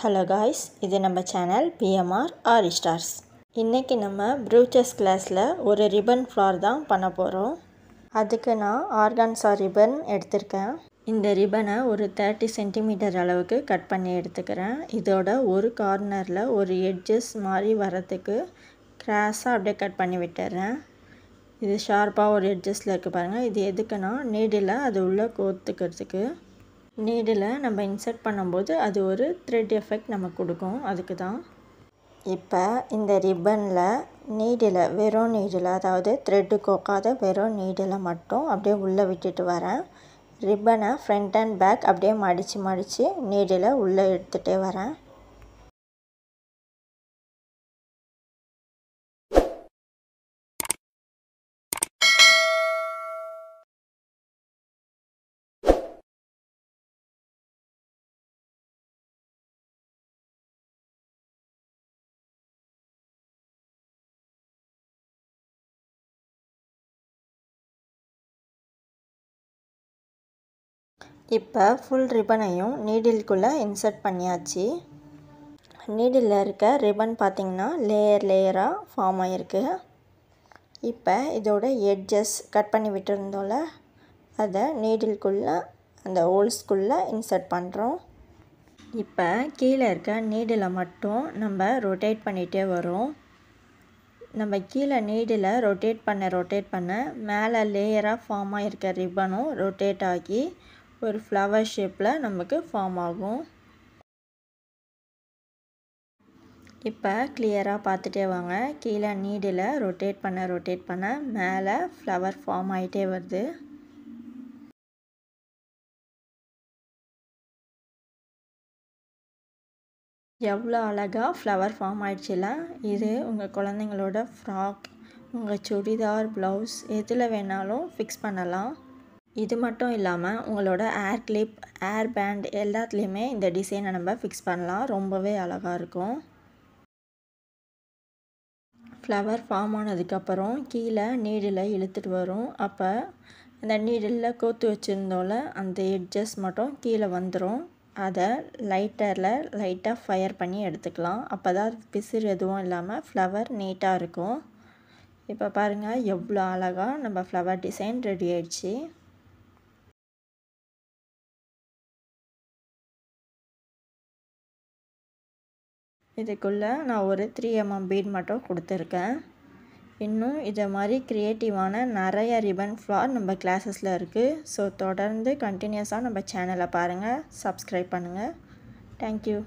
Hello guys, இது நம்ம channel PMR R Stars. இன்னைக்கு நம்ம ப்ரூச்சஸ் கிளாஸில் ஒரு ரிப்பன் ஃப்ளார் தான் பண்ண போகிறோம். அதுக்கு நான் ஆர்கான்சா ரிப்பன் எடுத்திருக்கேன். இந்த ரிப்பனை ஒரு 30 சென்டிமீட்டர் அளவுக்கு கட் பண்ணி எடுத்துக்கிறேன். இதோட ஒரு கார்னரில் ஒரு எட்ஜஸ் மாதிரி வரத்துக்கு கிராஸாக அப்படியே கட் பண்ணி விட்டுறேன். இது ஷார்ப்பாக ஒரு எட்ஜஸில் இருக்குது பாருங்கள். இது எதுக்குன்னா நீடில் அது உள்ளே கோத்துக்கிறதுக்கு. நீடில் நம்ம இன்சர்ட் பண்ணும்போது அது ஒரு த்ரெட் எஃபெக்ட் நமக்கு கொடுக்கும், அதுக்கு தான். இப்போ இந்த ரிப்பனில் நீடில் வெறும் நீடில், அதாவது த்ரெட்டு கோக்காத வெறும் நீடில் மட்டும் அப்படியே உள்ளே விட்டுட்டு வரேன். ரிப்பனை ஃப்ரண்ட் அண்ட் பேக் அப்படியே மடித்து நீடில் உள்ளே எடுத்துகிட்டே வரேன். இப்போ ஃபுல் ரிப்பனையும் நீடிலுக்குள்ளே இன்சர்ட் பண்ணியாச்சு. நீடிலில் இருக்க ரிப்பன் பார்த்திங்கன்னா லேயராக ஃபார்ம் ஆகிருக்கு. இப்போ இதோட எட்ஜஸ் கட் பண்ணி விட்டுருந்தோம்ல, அதை நீடிலுக்குள்ளே அந்த ஹோல்ஸ்குள்ளே இன்சர்ட் பண்ணுறோம். இப்போ கீழே இருக்க நீடில் மட்டும் நம்ம ரொட்டேட் பண்ணிகிட்டே வரோம். நம்ம கீழே நீடில் ரொட்டேட் பண்ண மேலே லேயராக ஃபார்ம் ஆகிருக்க ரிப்பனும் ரொட்டேட் ஆகி ஒரு ஃப்ளவர் ஷேப்பில் நமக்கு ஃபார்ம் ஆகும். இப்போ கிளியராக பார்த்துட்டே வாங்க. கீழே நீடில் ரொட்டேட் பண்ண மேலே ஃப்ளவர் ஃபார்ம் ஆகிட்டே வருது. எவ்வளோ அழகாக ஃப்ளவர் ஃபார்ம் ஆகிடுச்சுல. இது உங்கள் குழந்தைங்களோட ஃப்ராக், உங்கள் சுடிதார், ப்ளவுஸ் எதில் வேணாலும் ஃபிக்ஸ் பண்ணலாம். இது மட்டும் இல்லாமல் உங்களோட ஏர் கிளிப், ஏர் பேண்ட் எல்லாத்துலேயுமே இந்த டிசைனை நம்ம ஃபிக்ஸ் பண்ணலாம். ரொம்பவே அழகாக இருக்கும். ஃப்ளவர் ஃபார்ம் ஆனதுக்கப்புறம் கீழே நீடில் இழுத்துட்டு வரும். அப்போ அந்த நீடில் கோத்து வச்சுருந்தோம்ல, அந்த எட்ஜஸ் மட்டும் கீழே வந்துடும். அதை லைட்டாக ஃபயர் பண்ணி எடுத்துக்கலாம். அப்போ தான் பிசிறு எதுவும் இல்லாமல் ஃப்ளவர் நீட்டாக இருக்கும். இப்போ பாருங்கள் எவ்வளோ அழகாக நம்ம ஃப்ளவர் டிசைன் ரெடி ஆயிடுச்சு. இதுக்குள்ளே நான் ஒரு 3 mm பீட் மட்டும் கொடுத்துருக்கேன். இன்னும் இதை மாதிரி க்ரியேட்டிவான நிறைய ரிப்பன் ஃப்ளார் நம்ம கிளாஸஸில் இருக்குது. ஸோ தொடர்ந்து கண்டினியூஸாக நம்ம சேனலை பாருங்கள், சப்ஸ்கிரைப் பண்ணுங்கள். தேங்க்யூ.